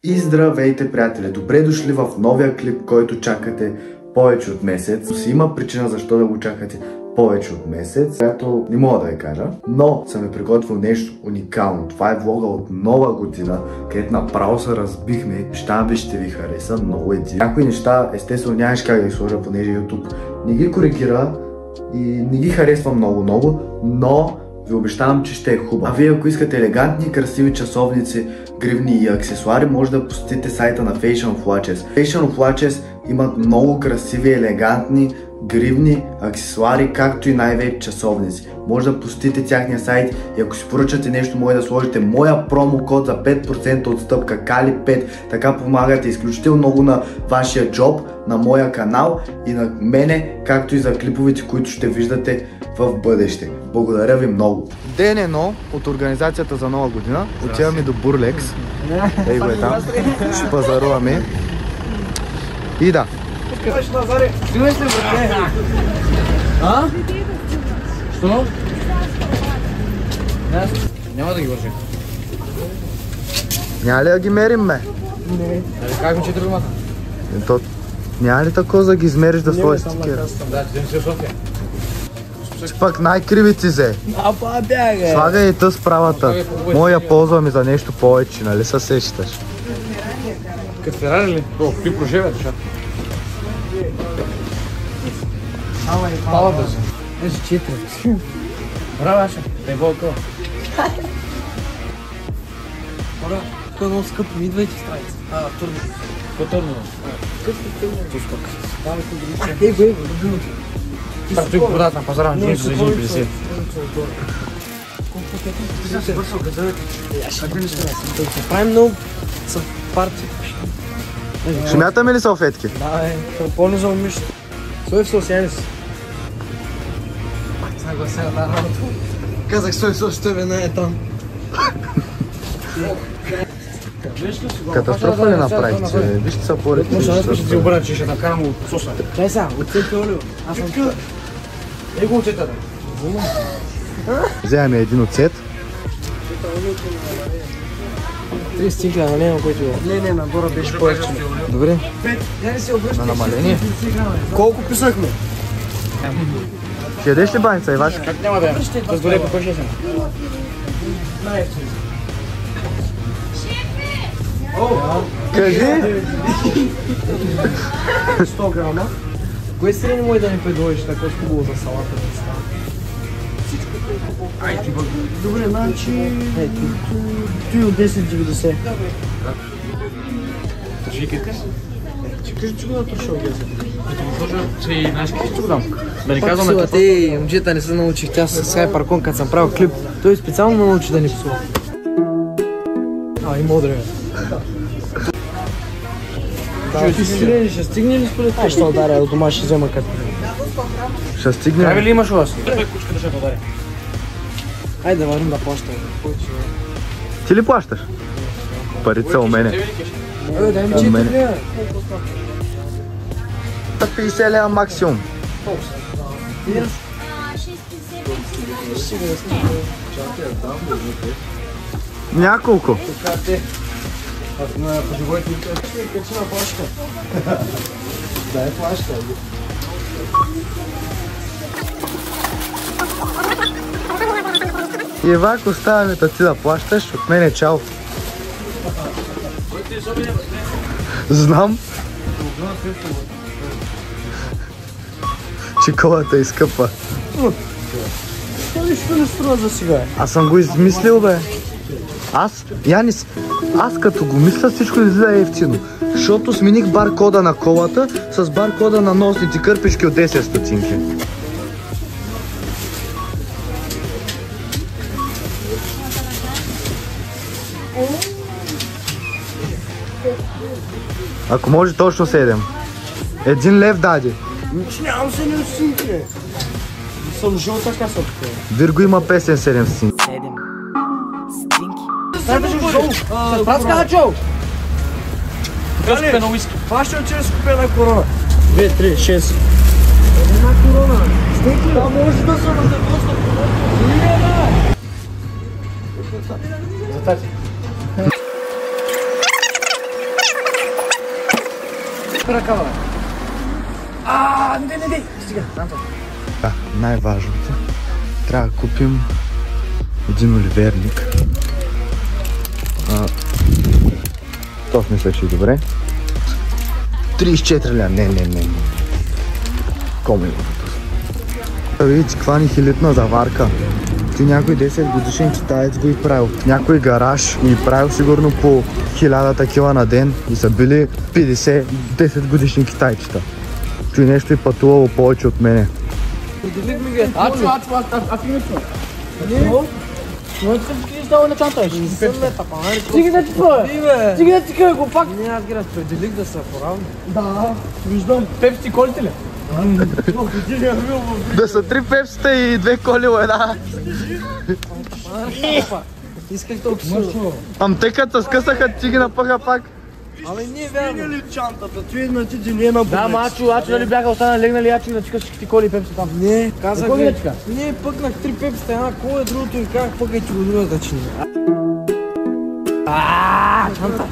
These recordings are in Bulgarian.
И здравейте, приятели! Добре дошли в новия клип, който чакате повече от месец. Има причина защо да го чакате повече от месец, която не мога да я кажа, но съм ви приготвил нещо уникално. Това е влога от нова година, където направо се разбихме. Неща ще ви хареса много един. Някои неща, естествено, нямаш как да ги сложа, понеже YouTube не ги коригира и не ги харесва много, но ви обещавам, че ще е хубаво. А вие, ако искате елегантни и красиви часовници, гривни и аксесуари, може да посетите сайта на Fashion Flatches. Fashion Flatches имат много красиви, елегантни, гривни, аксесуари, както и най-вече часовници. Може да посетите тяхния сайт и ако си поръчате нещо, може да сложите моя промокод за 5% отстъпка KALI5. Така помагате изключително много на вашия джоб, на моя канал и на мене, както и за клиповете, които ще виждате в бъдеще. Благодаря ви много! Ден едно от организацията за нова година. Отиваме до Бурлекс. Ей го е там. Ще пазаруваме. И да. Снимаш ли, бе? А? Що? Няма да ги вържи. Няма ли да ги мерим, бе? Не. Как ми 4 домата? Няма ли такова да ги измериш да сложиш стикер? Да, ти си в София. Ти пък най-кривици зе. Апа, бяга! Слагай и тъс правата. Моя ползваме за нещо повече, нали се сещаш? Като Ферари ли? О, какви проживе, душа. Палата си. Еше 4. Браво, Аша. Дай болко. Хора, това е много скъпо. Ми идвайте страница. Турно. Какво турно? Скъпо. Его. Той го продават на пазара на 1,50. Правим много парти. Ще мятаме ли салфетки? Да, трамполни за умишто. Сой в сосянис. Съгласен на работа. Казах сой ще вена е там. Катастрофа ли направихте? Вижте са поред. Може да ще ти обърна, че ще накарам от соса. Дай сега, оцетите олио. Аз съм тук. Ей го оцета, да. Вземаме един оцет. 30 стикла, но няма който... Не, нагоре беше повече. Добре. На намаление. Колко писахме? Ще ядеш ли баница, Иваш? Как няма да ям? Разбере по кой ще съм. Кажи! 100 грама. Кое средно може да ми предложиш така хубаво за салата да става? Добре, значи... Той от 10,90. Чекайте. Кажи, че го да трошил геза. Като го сложа, че и знаеш какви ще го дам. Да не казваме какво. Те, момчета не се научих. Тя с Sky Parkon, като съм правил клип. Той специално научи да ни псува. И модре. Ще стигне ли според това? Ще ударя, от дома ще взема като. Ще стигне. Прави ли имаш у вас? Той кучка да ще ударя. Айде да върнем да плащаме. Ти ли плащаш? Парите са у мене. Дай ми 4 лева. 50 лева максимум. Няколко. Дай плаща. Ивак, оставяме да ти да плащаш, от мене чао. Знам. Че колата е скъпа. Това нищо не струва за сега. Аз съм го измислил, бе. Янис, аз като го мисля, всичко излиза ефтино. Защото смених баркода на колата с баркода на носните кърпички от 10 стотинки. Ако може точно 7. 1 лев даде. Нямам 7 стотинки. Съм жълта каса тук. Вирго има песен 7 стотинки. 7 стотинки. С праска на чоу! Къс на уиски. Това ще отиде с купена корона. 2, 3, 6. Една корона. Стеки. Да, може да съм на доста корона. За тати. Супер ръкава. Не. Стига, Антон. Да, най-важното. Трябва да купим един оливерник. То мисля, че е добре. 34 ля. Не. Коми го да видите каква нихилитна заварка. Ти някой 10 годишен китаец го и правил. Някой гараж и правил сигурно по 1000 такива на ден и са били 50-10 годишни китайчета. Чуй нещо и пътувало повече от мене. Но ти се става на чанта, ще се лета, па, нали? Стиги да ти пъе! Стиги да ти къде го пак! Не, аз ги разпределих да са поравни. Да, виждам. Пепси колите ли? Да са 3 пепсита и 2 коли в една. Исках толкова силно. Ам те като се скъсаха, ти ги напъха пак. Абе не, вярно. Стига ли чантата? Чуй на ти, че не е на Да, ама Ачо нали бяха останали легнали, Ачо да чекаш всички коли и пепси там. Не, казах ви. Не, пъкнах 3 пепсита, една кола, другото и как пъкайте го другата чини. Чанта.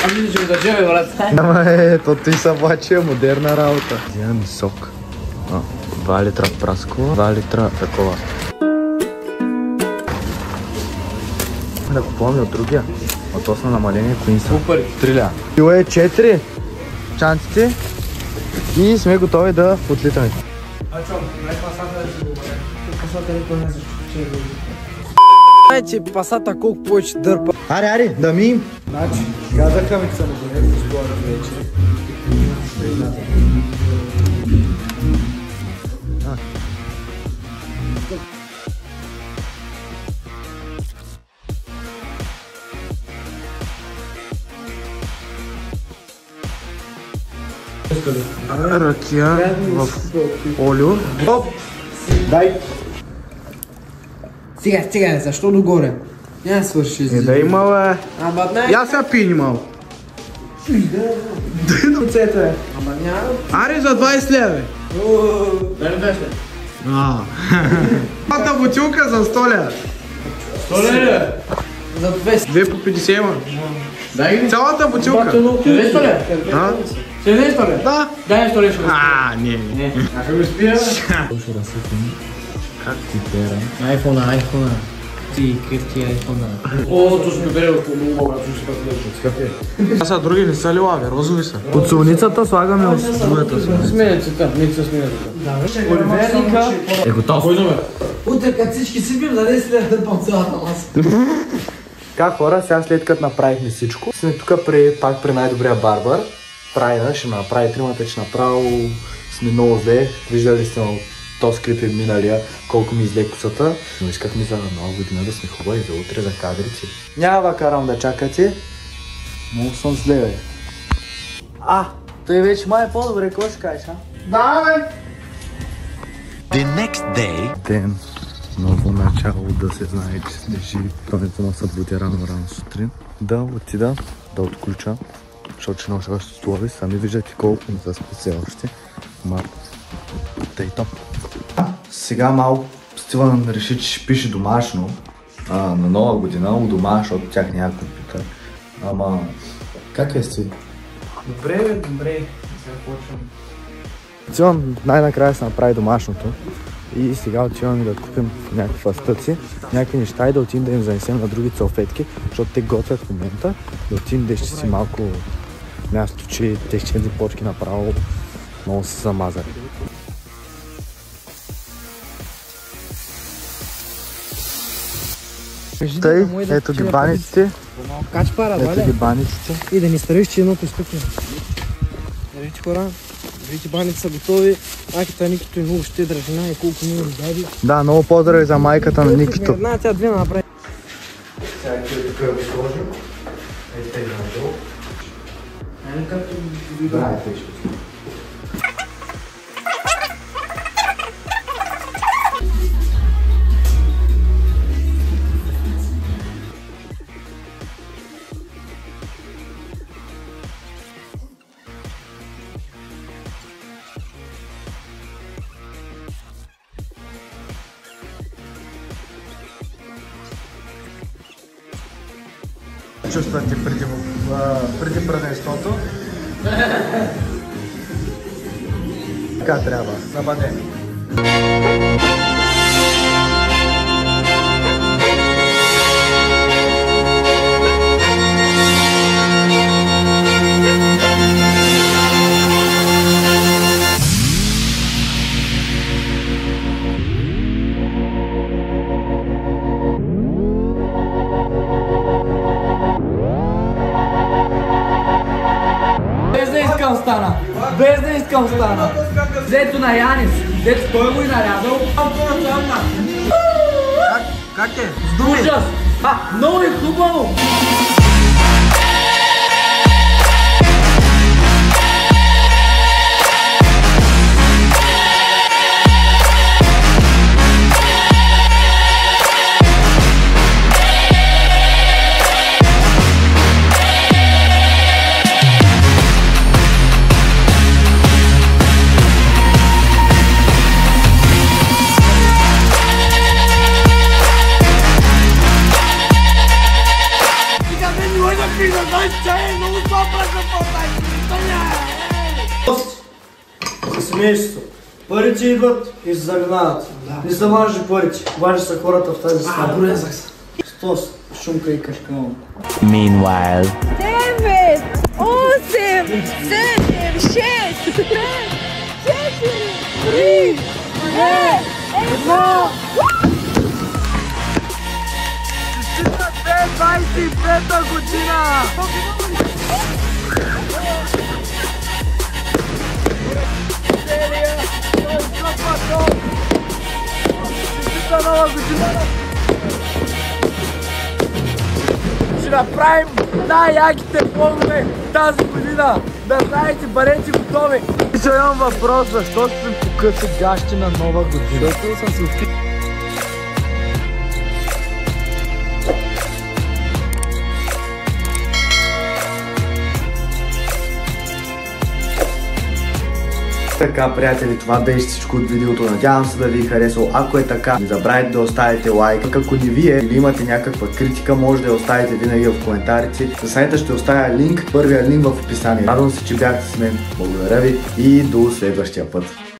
Аз мисля, че го държа, брат. Ама то ти са обаче модерна работа. Взимам и сок. 2 литра праско, 2 литра такова. Да купуваме от другия. А то са намалени кои са. Супер. 3 ля. Било е 4 чантите и сме готови да отлитаме. Че пасата колко повече дърпа. Аре, да ми. Значи, казаха ми, че са на донесли скоро вече. Ракия в олио. Оп! Дай! Сега, защо догоре? Няма свърши. Да има, бе. Ама не. Я сега пини малко. Цето е. Ама няма. Аре за 20 лева. Дали 20 лева? Пата бутилка за 100 лева. 100 лева? За 200. 2 по 50 има. Дай ги. Цялата бутилка. 70 лева? А? 70 лева? Да. Дай 100 лева. Не. А ще го спира, Как ти пера? Айфона. Ти, къвти айфона. О, то сме бере от много, аз ще спасилече. Това са други, не са ли лави, розови са. От солницата слагаме от другата солница. Сменецата, не се сменецата. Оливерника. Е готов. Кой номер? Утре като всички сипим, да не след да пълн цялата маса. Как хора, сега след като направихме всичко, сме тук пак при най-добрия барбар. Прайна ще направи тримата, че направо сме много зле. Виждали сте от този клип е миналия, колко ми изле косата. Но искахме за нова година да сме хубави за утре за кадрите. Няма да карам да чакате. Много съм зле, бе. Той вече май е по-добре, какво ще кажеш, а? Да, бе! The next day. Ден. Ново начало да се знае, че сме живи. Правенето на събуди рано сутрин. Да отида, да отключа. Защото че нощ още столови, сами виждате колко не са спеце още. Тъй топ. Сега малко Стивън реши, че ще пише домашно на нова година у дома, защото тях няма компютър. Ама, как е Стив? Добре. Сега почвам. Стивън най-накрая се направи домашното. И сега отиваме да купим някаква стъци, някакви неща и да отидем да им занесем на други салфетки, защото те готвят в момента. Да отидем да изчистим малко място, че те ще почки направо много се замазали. Тъй, ето ги баниците. Кач пара, Ето ги баниците. И да ни стариш, че едното изпъкне. Вижте хора, вижте баните са готови. Майката Никито е много щедра жена и колко много даде. Да, много поздрави за майката на Никито. Една, тя две направи. Сега тук е сложим. Ето е надолу. Айде както Да, е тежко. чувствате преди празненството? Така трябва. Забаде. Без да искам стана. Взето на Янис. Взето той го и нарязал. Как е? С думи? Ужас! Много е хубаво! Семейството. Парите идват и се заминават. Не са важни парите, важни са хората в тази страна. Стос, шумка и кашкавон. Meanwhile. 9, 8, 7, 6, 5, 4, 3, 2, 1. Честита 2025 година! Нова година! Ще направим най-яките влогове тази година! Да знаете, бъдете готови! Ще имам въпрос, защо се покъса гащи на Нова година? Защото съм се опитал. Така, приятели, това беше всичко от видеото. Надявам се да ви е харесало. Ако е така, не забравяйте да оставите лайк. Ако не вие или имате някаква критика, може да я оставите винаги в коментарите. За сайта ще оставя линк, първия линк в описание. Радвам се, че бяхте с мен. Благодаря ви и до следващия път.